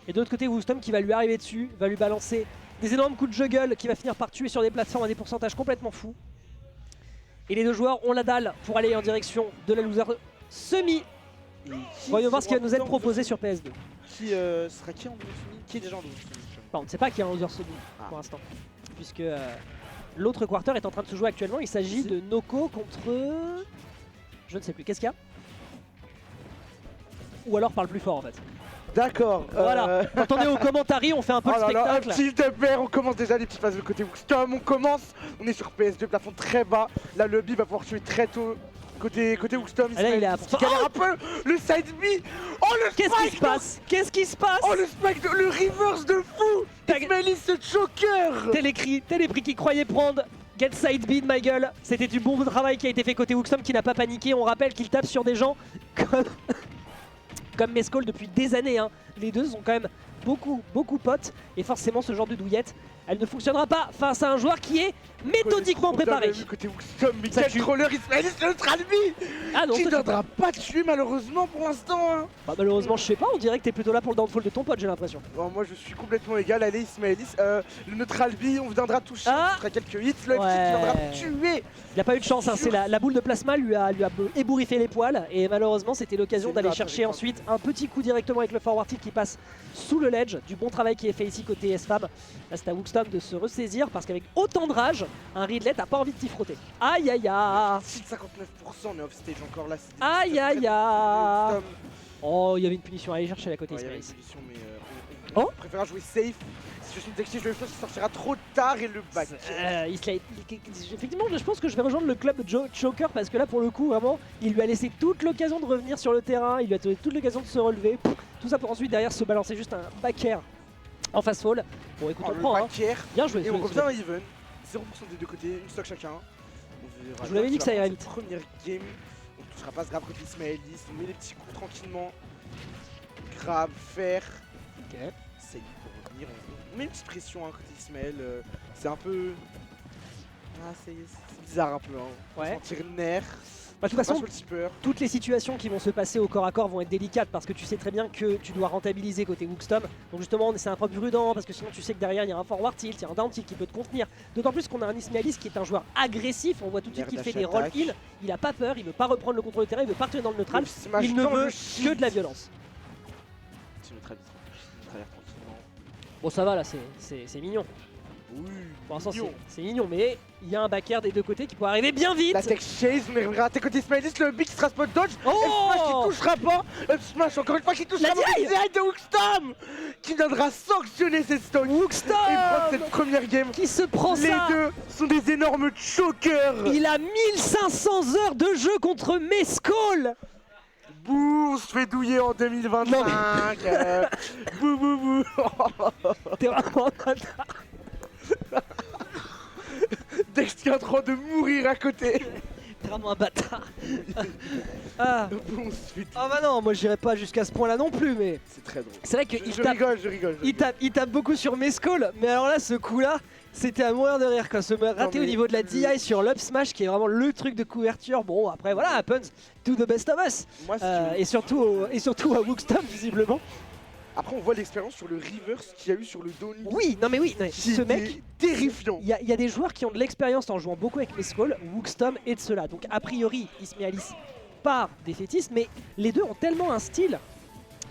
Et de l'autre côté, Woostom qui va lui arriver dessus, va lui balancer des énormes coups de juggle qui va finir par tuer sur des plateformes à des pourcentages complètement fous. Et les deux joueurs ont la dalle pour aller en direction de la loser semi. Voyons voir ce qui va nous être proposé sur PS2. Qui sera qui en loser semi? Qui est déjà en loser semi? Enfin, on ne sait pas qui est en loser semi pour l'instant. Puisque l'autre quarter est en train de se jouer actuellement. Il s'agit de Noko contre... Je ne sais plus. Qu'est-ce qu'il y a? Ou alors parle plus fort en fait. D'accord. Voilà. Quand on est au commentary, on fait un peu le spectacle. S'il te plaît, on commence déjà les petites phases de côté Woostom. On est sur PS2, plafond très bas. La lobby va pouvoir tuer très tôt. Côté Woostom, Là, il est à... galère un peu. Le side B. Oh le spike. Qu'est-ce qui se passe? Qu'est-ce qui se passe? Oh le spike, le reverse de fou. Ismaëlis ce choker. Tel les prix qu'il croyait prendre. Get side B de ma gueule. C'était du bon travail qui a été fait côté Woostom qui n'a pas paniqué. On rappelle qu'il tape sur des gens comme Mescall depuis des années. Hein. Les deux sont quand même beaucoup potes. Et forcément, ce genre de douillette, elle ne fonctionnera pas face à un joueur qui est méthodiquement préparé. Côté Woostom, mais quel troller Ismaëlis le Tralby. Ah non, qui ne viendra pas tuer malheureusement pour l'instant. Hein. Bah, malheureusement, je sais pas. On dirait que t'es plutôt là pour le downfall de ton pote, j'ai l'impression. Bon, moi, je suis complètement égal. Allez, Ismaëlis, le neutral B, on viendra toucher. On fera quelques hits. Le F6 viendra tuer. Il a pas eu de chance. Hein. C'est la boule de plasma lui a ébouriffé les poils. Et malheureusement, c'était l'occasion d'aller chercher ensuite un petit coup directement avec le forward tilt qui passe sous le ledge. Du bon travail qui est fait ici côté SFAB. Là, c'est à Woostom de se ressaisir parce qu'avec autant de rage, un Ridley t'as pas envie de t'y frotter. Aïe aïe aïe. 59%, on est off stage encore là. Aïe aïe aïe. Oh, il y avait une punition à aller chercher à la côté Ismaëlis. On préfère jouer safe. Situation d'exchange, je pense qu'il sortira trop tard et le back. Effectivement, je pense que je vais rejoindre le club Choker parce que là, pour le coup, vraiment, il lui a laissé toute l'occasion de revenir sur le terrain. Il lui a donné toute l'occasion de se relever. Tout ça pour ensuite derrière se balancer juste un back air en fast fall. Bon, écoute, on prend. Hein. Bien joué. Et on revient à even. 0% des deux côtés, une stock chacun. Je vous l'avais dit que ça irait vite. Première game, on ne touchera pas ce grab côté Ismaëlis. On met les petits coups tranquillement. Grab, faire. Ok. C'est pour revenir. On met une petite pression hein, côté Ismaël. C'est un peu. Ah, c'est bizarre un peu. Hein. Ouais. Sentir le nerf. Bah, de toute façon, le toutes les situations qui vont se passer au corps à corps vont être délicates parce que tu sais très bien que tu dois rentabiliser côté Woostom. Donc justement, c'est un peu prudent parce que sinon tu sais que derrière il y a un forward tilt, il y a un down tilt qui peut te contenir. D'autant plus qu'on a un Ismaëlis qui est un joueur agressif, on voit tout de suite qu'il fait des roll-in, il a pas peur, il veut pas reprendre le contrôle du terrain, il veut pas retourner dans le neutral, il ne veut que de la violence. Bon ça va là, c'est mignon. Oui, pour l'instant c'est mignon, mais il y a un back air des deux côtés qui pourrait arriver bien vite. La tech chase, on est raté côté Ismaëlis, le big qui sera spot dodge. Oh, Smash qui touchera pas. Smash encore une fois qui touchera pas. La de Woostom qui viendra sanctionner cette stock. Woostom et prendre cette première game. Qui se prend ça. Les deux sont des énormes chokers. Il a 1500 heures de jeu contre Mescall. Bouh, on se fait douiller en 2025. Bouh bouh bouh. T'es vraiment un bâtard. Dex qui est en train de mourir à côté. T'es vraiment un bâtard. Ah. On se fait Ah bah non, moi j'irai pas jusqu'à ce point là non plus, mais c'est très drôle. C'est vrai que je rigole. Il tape beaucoup sur Mescall, mais alors là ce coup là c'était à mourir de rire quand se raté au niveau de la DI sur l'up smash qui est vraiment le truc de couverture. Bon après voilà, happens to the best of us. Moi, et surtout à Woostom visiblement. Après on voit l'expérience sur le reverse qu'il y a eu sur le Donny. Oui, non mais oui, ce mec terrifiant. Il y a des joueurs qui ont de l'expérience en jouant beaucoup avec Mescall, Woostom et de cela. Donc a priori Ismaëlis part défaitiste, mais les deux ont tellement un style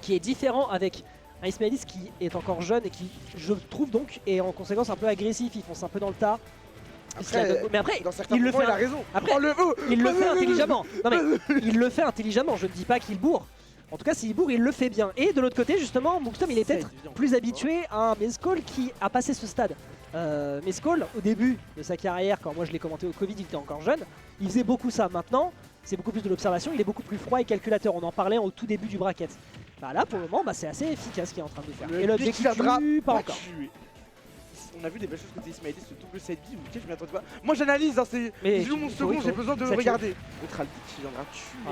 qui est différent avec un Ismaëlis qui est encore jeune et qui, je trouve donc, est en conséquence un peu agressif, il fonce un peu dans le tas. Mais après, il le fait. Il a raison. Après, il le fait intelligemment. Non mais il le fait intelligemment. Je ne dis pas qu'il bourre. En tout cas, s'il bourre, il le fait bien. Et de l'autre côté, justement, Woostom, il est peut-être plus habitué à un Mescall qui a passé ce stade. Mescall, au début de sa carrière, quand moi je l'ai commenté au Covid, il était encore jeune. Il faisait beaucoup ça. Maintenant, c'est beaucoup plus de l'observation. Il est beaucoup plus froid et calculateur. On en parlait au tout début du bracket. Bah là, pour le moment, c'est assez efficace ce qu'il est en train de faire. Et l'objectif, pas encore. On a vu des belles choses côté Ismaëlis, ce double side B, ok, je m'y attendais pas. Moi j'analyse, hein, c'est. Je joue mon second, j'ai besoin de le regarder. Neutral B qui viendra tuer.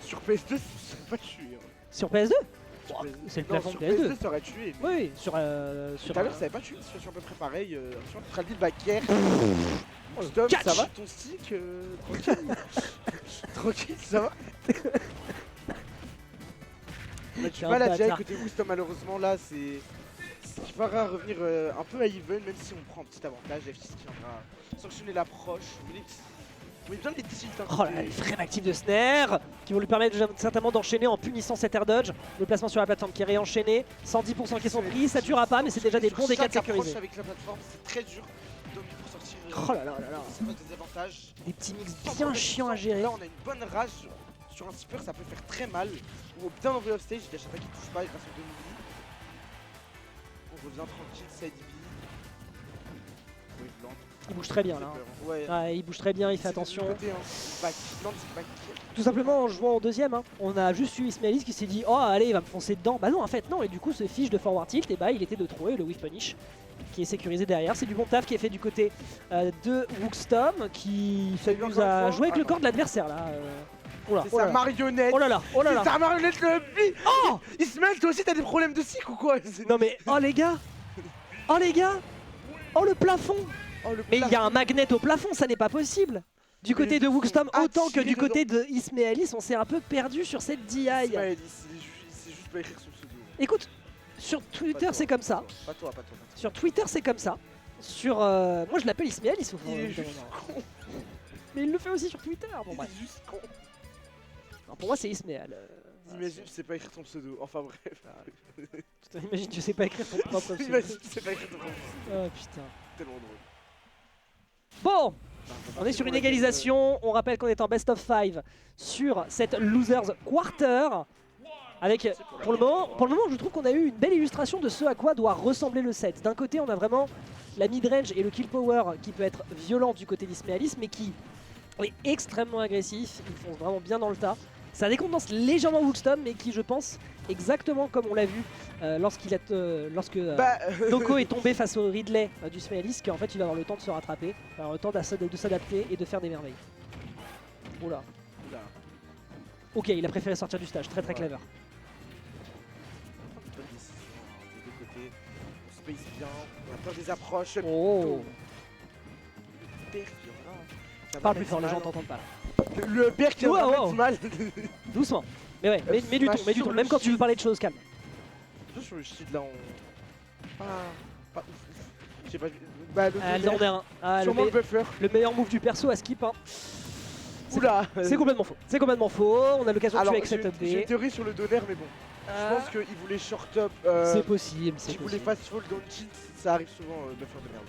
Sur PS2, ça serait pas tué. Sur PS2 c'est le plafond de PS2. Sur PS2, ça aurait tué. Oui, sur. Tout à l'heure, ça avait pas tué, une situation à peu près pareille. Sur Neutral B, le back air. Woostom, ça va ton stick tranquille. Tranquille, ça va. On a du mal à gérer côté Woostom malheureusement là c'est... Il faudra revenir un peu à even même si on prend un petit avantage. F6 qui viendra sanctionner l'approche. Vous voyez bien les tilts. Hein, oh là là, les frames actifs de Snare qui vont lui permettre certainement d'enchaîner en punissant cet air dodge. Le placement sur la plateforme qui est réenchaîné. 110% qui sont pris, ça tuera pas mais c'est déjà des bons dégâts sécurisés. Avec la plateforme c'est très dur pour sortir. Oh là là là là. C'est pas des avantages. Des petits mix bien chiants à gérer. Là on a une bonne rage sur un skipper, ça peut faire très mal. Ou bien envoyer off stage, il y a chaque fois qui touche pas grâce au demi. On revient tranquille, side B. Il bouge très bien là. Ouais. Ouais, il bouge très bien, il fait attention. Côté, back. Tout simplement en jouant en deuxième, hein. On a juste eu Ismailis qui s'est dit oh allez il va me foncer dedans. Bah non en fait non, et du coup ce fiche de forward tilt et bah il était de trop et le whiff punish qui est sécurisé derrière. C'est du bon taf qui est fait du côté de Woostom qui s'amuse à jouer avec le corps de l'adversaire là. C'est sa marionnette. Oh là là, oh là là. C'est sa marionnette le bi. Oh Ismaël, toi aussi t'as des problèmes de cycle ou quoi? Non mais oh les gars. Oh les gars. Oh le plafond. Mais il y a un magnet au plafond, ça n'est pas possible. Du côté de Woostom autant que du côté de Ismailis, on s'est un peu perdu sur cette DI. Ismailis, c'est juste pas écrire son pseudo. Écoute, sur Twitter c'est comme ça. Pas toi. Sur Twitter c'est comme ça. Sur moi je l'appelle Ismailis au fond. Il est juste con. Mais il le fait aussi sur Twitter. Bon, il est juste con. Non, pour moi c'est Ismail. Imagine tu sais pas écrire ton pseudo. Enfin bref. Imagine tu sais pas écrire ton propre pseudo. Imagine tu sais pas écrire ton propre pseudo. Oh putain. Tellement drôle. Bon, on est sur une égalisation. On rappelle qu'on est en best of 5 sur cette Losers Quarter. Avec, pour le moment, je trouve qu'on a eu une belle illustration de ce à quoi doit ressembler le set. D'un côté, on a vraiment la mid-range et le kill power qui peut être violent du côté d'Ismailis, mais qui est extrêmement agressif. Il fonce vraiment bien dans le tas. Ça décontenance légèrement Woostom, mais qui, je pense, exactement comme on l'a vu lorsque Noko est tombé face au Ridley du Ismailis, qu'en fait il va avoir le temps de se rattraper, il va avoir le temps de s'adapter et de faire des merveilles. Oula. Ok, il a préféré sortir du stage, très clever. Bonne décision des deux côtés. On space bien, on a peur des approches. Oh. Le père qui en a. Parle plus fort, les gens t'entendent pas là. Le père qui en a mal. Doucement. Mais ouais, mets du ton, même quand tu veux parler de choses, calme. Sur le shield là, on... pas ouf. Je sais pas... Bah le buffer. Le meilleur move du perso à skip hein. Oula. C'est complètement faux. C'est complètement faux. On a l'occasion de tuer avec cette up B. J'ai une théorie sur le donner mais bon. Je pense qu'il voulait short up. C'est possible, c'est possible. Il voulait fast fall dans le cheat, ça arrive souvent buffer de merde.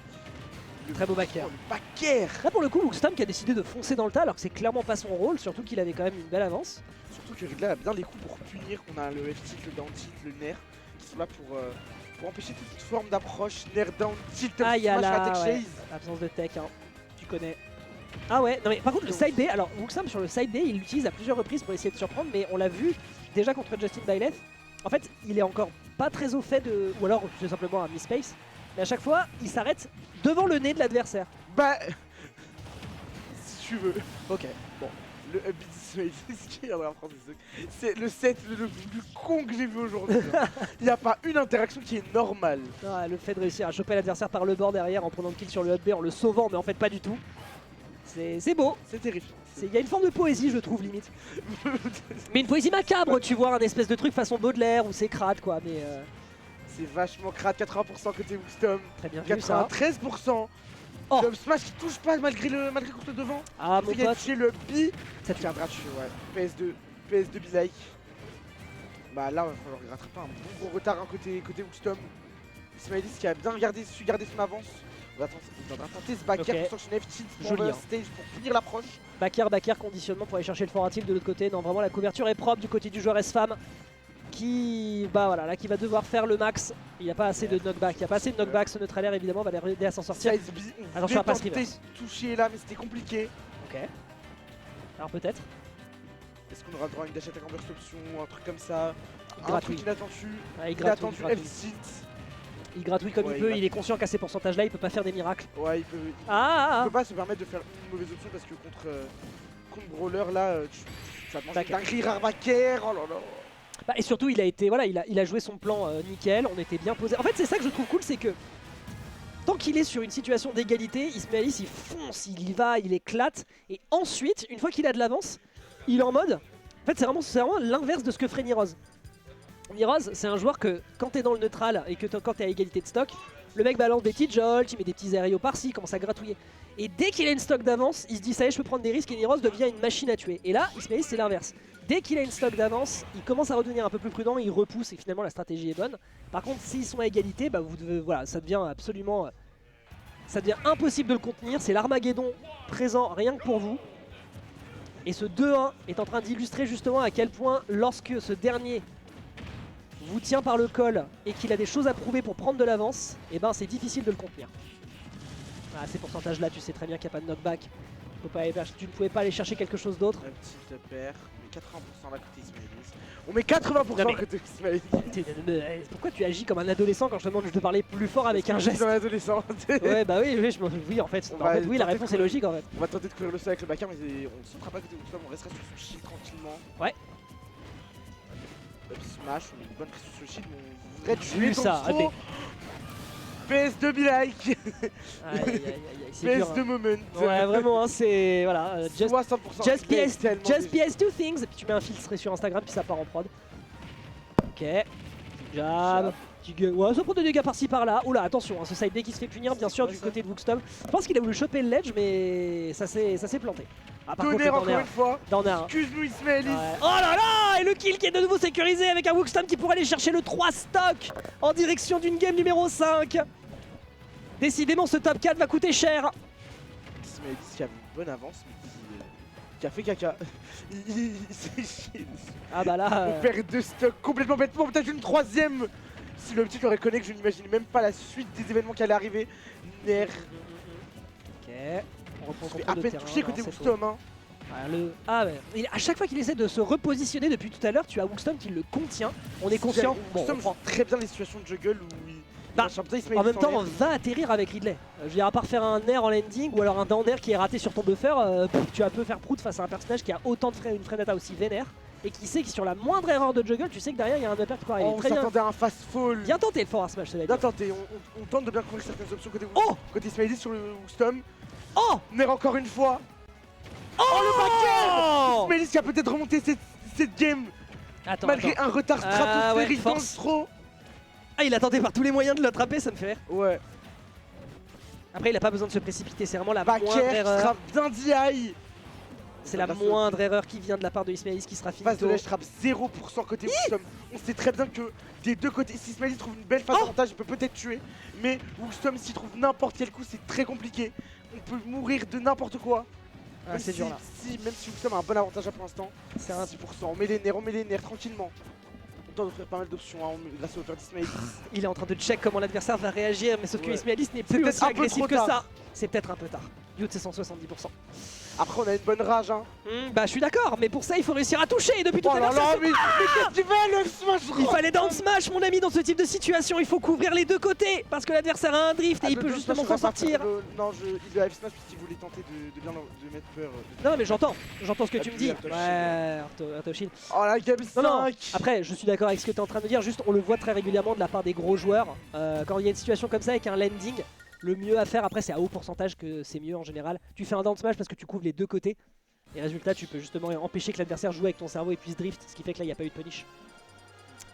Très beau backer. Le là pour le coup, Woostom qui a décidé de foncer dans le tas alors que c'est clairement pas son rôle, surtout qu'il avait quand même une belle avance. Surtout que Ridley a bien les coups pour punir, qu'on a le F-tilt, le down tilt, le nair, qui sont là pour empêcher toute forme d'approche, nair down tilt, ah il y a la ouais, absence de tech, hein. Tu connais. Ah ouais, non mais par contre le side B, alors Woostom sur le side B il l'utilise à plusieurs reprises pour essayer de surprendre, mais on l'a vu déjà contre Justin Byleth. En fait il est encore pas très au fait de, ou alors c'est simplement un mispace, mais à chaque fois il s'arrête devant le nez de l'adversaire. Bah si tu veux. Ok, bon. Le c'est le set le plus con que j'ai vu aujourd'hui. Il n'y a pas une interaction qui est normale. Ah, le fait de réussir à choper l'adversaire par le bord derrière en prenant le kill sur le up B en le sauvant, mais en fait pas du tout. C'est beau. C'est terrifiant. Il y a une forme de poésie, je trouve, limite. Mais une poésie macabre, tu vois, un espèce de truc façon Baudelaire où c'est crade, quoi. Mais c'est vachement crade, 80% côté Woostom. Très bien vu, 93%. Oh. Le smash qui touche pas malgré contre le devant. Ah mon pote. Tuer le B. Ça viendra tuer, ouais. PS2 be-like. Bah là, il va falloir rattraper un bon gros retard côté Woostom. Ismailis qui a bien su garder son avance. On va tenter ce backer pour sanctionner F-tilt pour le stage pour punir l'approche. Backer, conditionnement pour aller chercher le forward tilt de l'autre côté. Non, vraiment la couverture est propre du côté du joueur S-Fam. Qui va devoir faire le max. Il n'y a pas assez de knockback. Il n'y a pas assez de knockback. Ce neutre air évidemment va aider à s'en sortir. Attention à pas se toucher là, mais c'était compliqué. Ok. Alors peut-être. Est-ce qu'on aura droit à une dash attack en burst option, un truc comme ça? Un truc inattendu. Il a attendu F-tilt. Il gratouille comme il peut, il est conscient qu'à ces pourcentages là il peut pas faire des miracles. Ouais il peut. Il peut pas se permettre de faire une mauvaise option parce que contre Brawler là ça te mange une dinguerie rare backer. Oh là là. Bah, et surtout il a joué son plan nickel, on était bien posé. En fait c'est ça que je trouve cool, c'est que tant qu'il est sur une situation d'égalité, Ismailis il fonce, il y va, il éclate. Et ensuite, une fois qu'il a de l'avance, il est en mode... En fait c'est vraiment l'inverse de ce que ferait Niroz. Niroz, c'est un joueur que quand t'es dans le neutral et que quand t'es à égalité de stock, le mec balance des petites jolts, il met des petits aériaux par-ci, il commence à gratouiller. Et dès qu'il a une stock d'avance, il se dit ça y est, je peux prendre des risques et Niroz devient une machine à tuer. Et là, Ismaël c'est l'inverse. Dès qu'il a une stock d'avance, il commence à redevenir un peu plus prudent, il repousse et finalement la stratégie est bonne. Par contre, s'ils sont à égalité, bah voilà, ça devient absolument... ça devient impossible de le contenir, c'est l'Armageddon présent rien que pour vous. Et ce 2-1 est en train d'illustrer justement à quel point lorsque ce dernier vous tient par le col et qu'il a des choses à prouver pour prendre de l'avance, et ben c'est difficile de le contenir. À ces pourcentages là, tu sais très bien qu'il n'y a pas de knockback. Tu ne pouvais pas aller chercher quelque chose d'autre. Un petit père, mais 80% à côté Ismaëlis. On met 80% à côté Ismaëlis. Pourquoi tu agis comme un adolescent quand je te demande de parler plus fort avec un geste? Dans l'adolescent. Ouais bah oui, oui en fait, oui la réponse est logique en fait. On va tenter de courir le sol avec le backer mais on ne sautera pas côté Wookstone, on restera sur son shield tranquillement. Ouais. Up smash, on met une bonne pression sur le shield, mais on voudrait tuer ça, ton PS2 be like. C'est dur, PS2 hein. moment. Ouais vraiment, hein, c'est... Voilà, just PS2 things. Et puis tu mets un filtre sur Instagram, puis ça part en prod. Ok. Jab. Ouais, ça prend des dégâts par-ci par-là. Oula, attention, hein, ce side B qui se fait punir bien sûr du côté de Wookstone. Je pense qu'il a voulu choper le ledge, mais ça s'est planté. Ah, par Tonnerre contre, encore une fois. Dorner. Excuse-nous Ismaëlis. Ouais. Oh là là. Et le kill qui est de nouveau sécurisé avec un Wookstone qui pourrait aller chercher le 3 stock en direction d'une game numéro 5. Décidément, ce top 4 va coûter cher. Ismaëlis qui avait une bonne avance, mais qui a fait caca. Il s'est chié. Ah bah là... On perd 2 stocks complètement bêtement, peut-être une troisième. Si le petit aurait connu que je n'imagine même pas la suite des événements qui allaient arriver. Ner. Ok. On reprend Il fait à peine touché côté Wookstone. Hein. Ah ouais. À chaque fois qu'il essaie de se repositionner depuis tout à l'heure, tu as Wookstone qui le contient. On est conscient. Bon, Wookstone joue très bien les situations de juggle où il... Bah, en même temps, on va atterrir avec Ridley. Je veux dire, à part faire un air en landing ou alors un down air qui est raté sur ton buffer, tu vas peu faire prout face à un personnage qui a autant de une frenata aussi vénère et qui sait que sur la moindre erreur de juggle, tu sais que derrière il y a un upper qui peut arriver. On s'attendait à un fast fall. Bien tenté le forward smash, Bien tenté, on tente de bien couvrir certaines options côté Ismaëlis sur le Wookstone. Oh Ner encore une fois. Oh, le backer Ismaëlis qui a peut-être remonté cette game. Malgré un retard stratosphérique dans le throw. Ah, il a tenté par tous les moyens de l'attraper, ça me fait rire. Ouais. Après, il a pas besoin de se précipiter, c'est vraiment la moindre erreur. Trap d'un DI. C'est la moindre erreur qui vient de la part de Ismaëlis qui sera finito. Phase de ledge trap 0% côté Wookstone. On sait très bien que des deux côtés, si Ismaëlis trouve une belle phase d'avantage, il peut peut-être tuer. Mais Wookstone, s'il trouve n'importe quel coup, c'est très compliqué. On peut mourir de n'importe quoi. Ah, c'est dur là. Même si Wookstone a un bon avantage pour l'instant, c'est un 10%. On met les nerfs tranquillement. On tente d'offrir pas mal d'options grâce au upper d'Ismaëlis. Il est en train de check comment l'adversaire va réagir, mais sauf que Ismaëlis n'est plus peut-être aussi agressif que tard. ça. C'est peut-être un peu tard. Youth c'est 170%. Après on a une bonne rage hein. Bah je suis d'accord, mais pour ça il faut réussir à toucher depuis tout à l'heure. Mais qu'est-ce que tu fais le smash? Il fallait down smash mon ami dans ce type de situation, il faut couvrir les deux côtés parce que l'adversaire a un drift et il peut justement s'en sortir. Non, il a F smash puisqu'il voulait tenter de mettre peur. Non mais j'entends ce que tu me dis. Ouais, Artoshin. Oh la game 5. Non. Après je suis d'accord avec ce que tu es en train de dire, juste on le voit très régulièrement de la part des gros joueurs. Quand il y a une situation comme ça avec un landing, le mieux à faire, après c'est à haut pourcentage que c'est mieux en général. Tu fais un down smash parce que tu couvres les deux côtés. Et résultat, tu peux justement empêcher que l'adversaire joue avec ton cerveau et puisse drift, ce qui fait que là il n'y a pas eu de punish.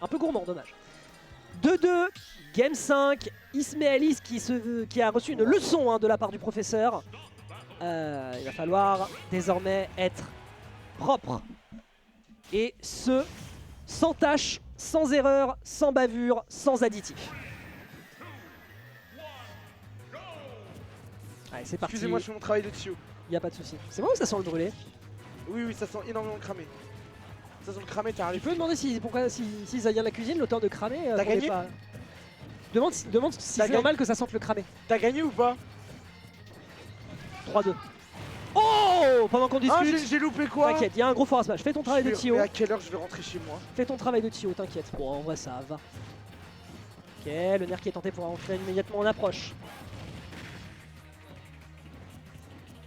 Un peu gourmand, dommage. 2-2, game 5, Ismaëlis qui a reçu une leçon de la part du professeur. Il va falloir désormais être propre. Et ce, sans tâche, sans erreur, sans bavure, sans additif. Allez, c'est parti. Excusez-moi, je fais mon travail de Tio. Y a pas de souci. C'est bon ou ça sent le brûlé? Oui, ça sent énormément le cramé. Ça sent le cramé, t'as Tu peux demander si ça vient de la cuisine, l'auteur de cramé. T'as gagné pas... Demande si c'est normal que ça sente le cramé. T'as gagné ou pas? 3-2. Oh! Pendant qu'on discute. Ah, j'ai loupé quoi? T'inquiète, il y a un gros force smash. Fais ton travail de Tio. Mais à quelle heure je vais rentrer chez moi? Fais ton travail de Tio, t'inquiète. Bon, en vrai, ça va. Ok, le nerf qui est tenté pour entrer immédiatement en approche.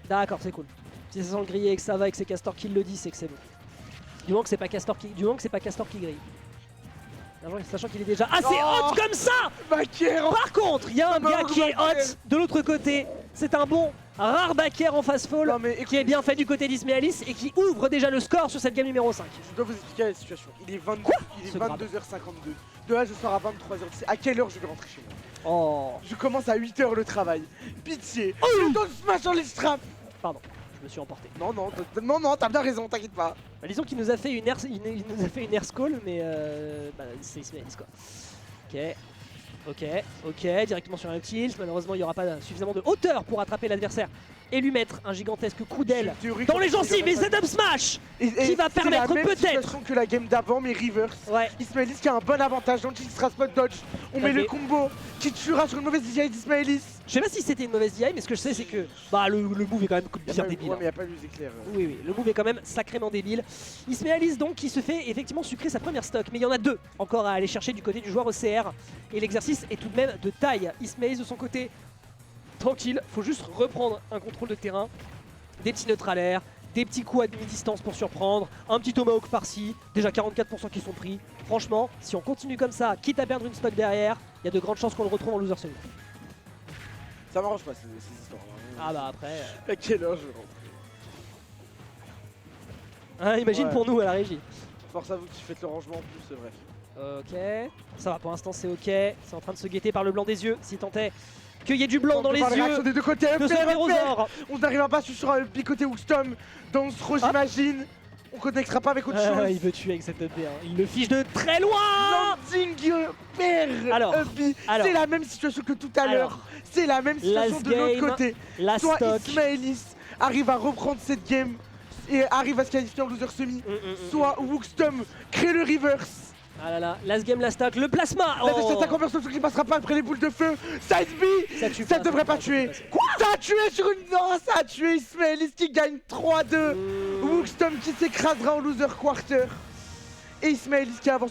D'accord, c'est cool. Si ça sent le griller et que ça va et que c'est Castor qui le dit, c'est que c'est bon. Du moment que c'est pas Castor qui grille. Sachant qu'il est déjà assez hot comme ça. Par contre, il y a un gars qui est hot de l'autre côté. C'est un bon Rare backer en fast fall Non, mais qui est bien fait du côté d'Ismaelis et qui ouvre déjà le score sur cette game numéro 5. Je dois vous expliquer la situation. Il est, il est Ce grave. 22h52. De là, je sors à 23h. À quelle heure je vais rentrer chez moi? Oh, Je commence à 8h le travail. Pitié. Je donne smash en les straps. pardon, je me suis emporté. Non, t'as bien raison, t'inquiète pas. Bah, disons qu'il nous a fait une air, il nous a fait une air scroll, mais bah, c'est Ismaelis quoi. Ok, directement sur un tilt. Malheureusement, il n'y aura pas suffisamment de hauteur pour attraper l'adversaire et lui mettre un gigantesque coup d'aile dans les gencives. Et Z-Up Smash qui va permettre c'est la même peut-être. situation que la game d'avant, mais reverse. Ouais. Ismaelis qui a un bon avantage dans le X spot dodge. On met le combo qui tuera sur une mauvaise DI d'Ismaelis. Je sais pas si c'était une mauvaise DI, mais ce que je sais, c'est que bah, le move est quand même bien débile. Ouais, mais il n'y a pas eu éclairs. Oui, le move est quand même sacrément débile. Ismaelis donc qui se fait effectivement sucrer sa première stock, mais il y en a deux encore à aller chercher du côté du joueur OCR. Et l'exercice est tout de même de taille. Ismaelis de son côté, tranquille, faut juste reprendre un contrôle de terrain, des petits neutralaires, des petits coups à demi-distance pour surprendre, un petit tomahawk par-ci, déjà 44% qui sont pris. Franchement, si on continue comme ça, quitte à perdre une stock derrière, il y a de grandes chances qu'on le retrouve en loser semi. Ça m'arrange pas ces histoires. Ah bah après... À quelle heure je rentre? Hein, imagine Ouais. pour nous à la régie. Force à vous qui faites le rangement en plus, c'est vrai. Ok, ça va pour l'instant c'est ok, c'est en train de se guetter par le blanc des yeux, si tant est qu'il y ait du blanc dans les yeux des deux côtés. de ce Ferozor. On n'arrivera pas sur un picoté Wookstom dans ce throw, j'imagine. On connectera pas avec autre chose. Il veut tuer avec cette up, hein. Il le fiche de très loin. Landing père Alors, c'est la même situation que tout à l'heure. C'est la même situation last de l'autre game, côté. la Soit stock. Ismaelis arrive à reprendre cette game et arrive à se qualifier en loser semi, soit Wookstom crée le reverse. Ah là là, last game, la stock, le plasma. La deuxième attaque en version qui passera pas après les boules de feu. Side B, ça devrait pas tuer. Quoi? Ça a tué sur une... Non, ça a tué Ismaelis qui gagne 3-2. Wookstom qui s'écrasera en loser quarter. Et Ismaelis qui avance sur